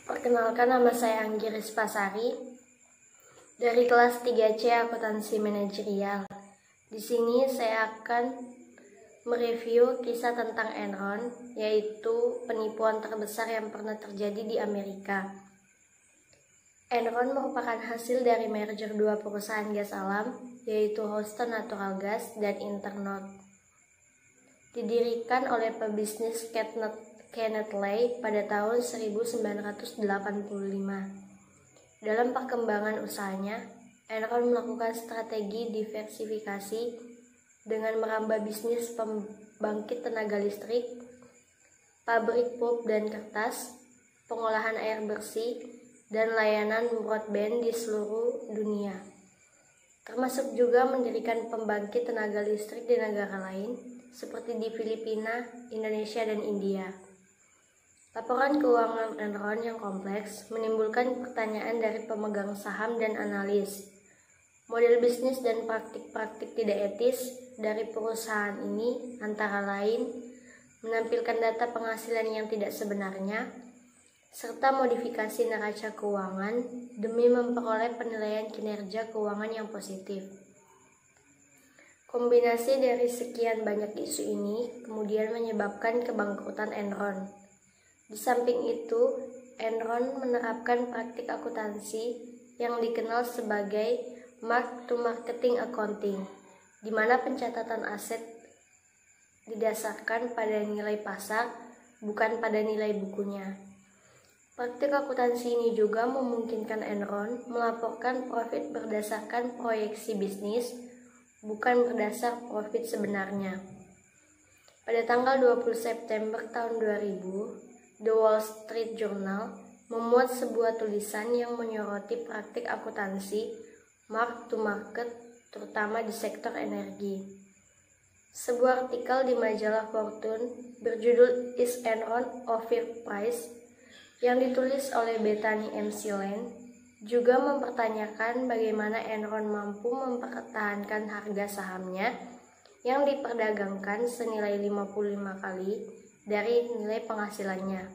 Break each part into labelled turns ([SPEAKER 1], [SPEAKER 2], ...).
[SPEAKER 1] Perkenalkan, nama saya Anggi Rizpasari dari kelas 3C Akuntansi Manajerial. Di sini saya akan mereview kisah tentang Enron, yaitu penipuan terbesar yang pernah terjadi di Amerika. Enron merupakan hasil dari merger dua perusahaan gas alam, yaitu Houston Natural Gas dan Internot. Didirikan oleh pebisnis Kenneth Lay pada tahun 1985. Dalam perkembangan usahanya, Enron melakukan strategi diversifikasi dengan merambah bisnis pembangkit tenaga listrik, pabrik pulp dan kertas, pengolahan air bersih, dan layanan broadband di seluruh dunia, termasuk juga mendirikan pembangkit tenaga listrik di negara lain seperti di Filipina, Indonesia, dan India. Laporan keuangan Enron yang kompleks menimbulkan pertanyaan dari pemegang saham dan analis. Model bisnis dan praktik-praktik tidak etis dari perusahaan ini antara lain menampilkan data penghasilan yang tidak sebenarnya, serta modifikasi neraca keuangan demi memperoleh penilaian kinerja keuangan yang positif. Kombinasi dari sekian banyak isu ini kemudian menyebabkan kebangkrutan Enron. Di samping itu, Enron menerapkan praktik akuntansi yang dikenal sebagai mark-to-marketing accounting, di mana pencatatan aset didasarkan pada nilai pasar, bukan pada nilai bukunya. Praktik akuntansi ini juga memungkinkan Enron melaporkan profit berdasarkan proyeksi bisnis, bukan berdasar profit sebenarnya. Pada tanggal 20 September tahun 2000, The Wall Street Journal memuat sebuah tulisan yang menyoroti praktik akuntansi mark to market terutama di sektor energi. Sebuah artikel di majalah Fortune berjudul Is Enron Overpriced yang ditulis oleh Bethany McLean juga mempertanyakan bagaimana Enron mampu mempertahankan harga sahamnya yang diperdagangkan senilai 55 kali dari nilai penghasilannya.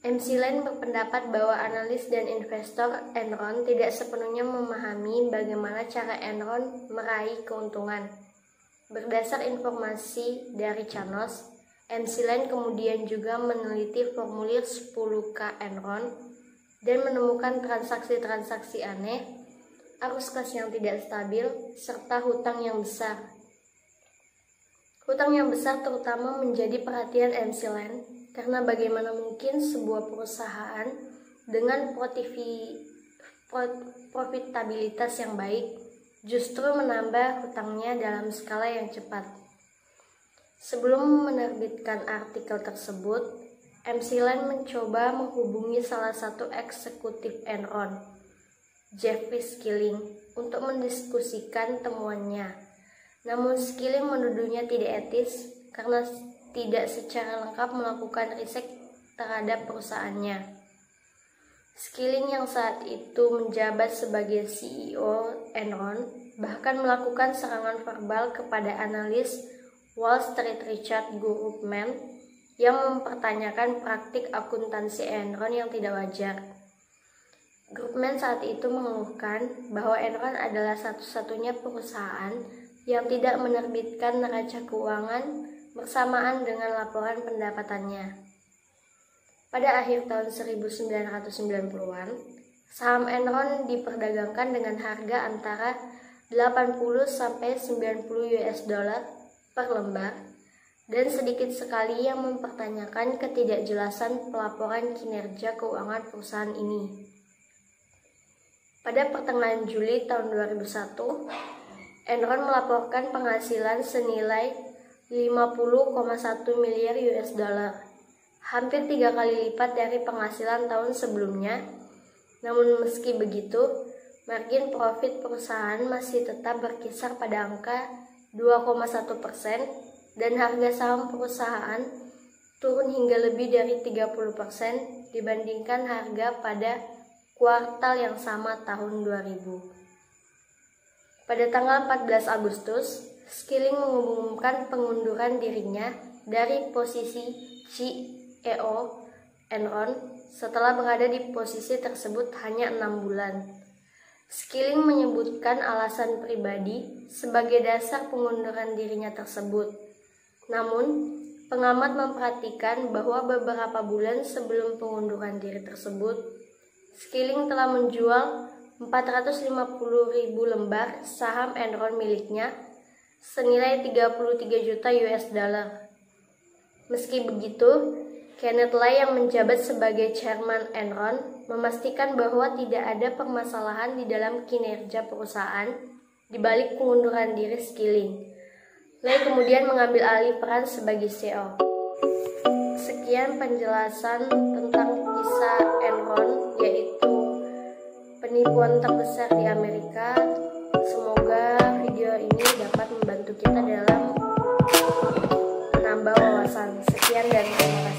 [SPEAKER 1] McLean berpendapat bahwa analis dan investor Enron tidak sepenuhnya memahami bagaimana cara Enron meraih keuntungan. Berdasar informasi dari Chanos, McLean kemudian juga meneliti formulir 10K Enron dan menemukan transaksi-transaksi aneh, arus kas yang tidak stabil, serta hutang yang besar. Hutang yang besar terutama menjadi perhatian McLean karena bagaimana mungkin sebuah perusahaan dengan profitabilitas yang baik justru menambah hutangnya dalam skala yang cepat. Sebelum menerbitkan artikel tersebut, McLean mencoba menghubungi salah satu eksekutif Enron, Jeffrey Skilling, untuk mendiskusikan temuannya. Namun Skilling menuduhnya tidak etis karena tidak secara lengkap melakukan riset terhadap perusahaannya. Skilling yang saat itu menjabat sebagai CEO Enron bahkan melakukan serangan verbal kepada analis Wall Street Richard Groupman yang mempertanyakan praktik akuntansi Enron yang tidak wajar. Groupman saat itu mengeluhkan bahwa Enron adalah satu-satunya perusahaan yang tidak menerbitkan neraca keuangan bersamaan dengan laporan pendapatannya. Pada akhir tahun 1990-an, saham Enron diperdagangkan dengan harga antara 80 sampai 90 US dollar per lembar, dan sedikit sekali yang mempertanyakan ketidakjelasan pelaporan kinerja keuangan perusahaan ini. Pada pertengahan Juli tahun 2001, Enron melaporkan penghasilan senilai 50,1 miliar US dollar, hampir 3 kali lipat dari penghasilan tahun sebelumnya. Namun meski begitu, margin profit perusahaan masih tetap berkisar pada angka 2,1% dan harga saham perusahaan turun hingga lebih dari 30% dibandingkan harga pada kuartal yang sama tahun 2000. Pada tanggal 14 Agustus, Skilling mengumumkan pengunduran dirinya dari posisi CEO Enron setelah berada di posisi tersebut hanya 6 bulan. Skilling menyebutkan alasan pribadi sebagai dasar pengunduran dirinya tersebut. Namun, pengamat memperhatikan bahwa beberapa bulan sebelum pengunduran diri tersebut, Skilling telah menjual 450.000 lembar saham Enron miliknya senilai 33 juta US dollar. Meski begitu, Kenneth Lai yang menjabat sebagai chairman Enron memastikan bahwa tidak ada permasalahan di dalam kinerja perusahaan di balik pengunduran diri Skilling. Lai kemudian mengambil alih peran sebagai CEO. Sekian penjelasan tentang kisah Enron, yaitu penipuan terbesar di Amerika. Semoga video ini dapat membantu kita dalam menambah wawasan. Sekian dan terima kasih.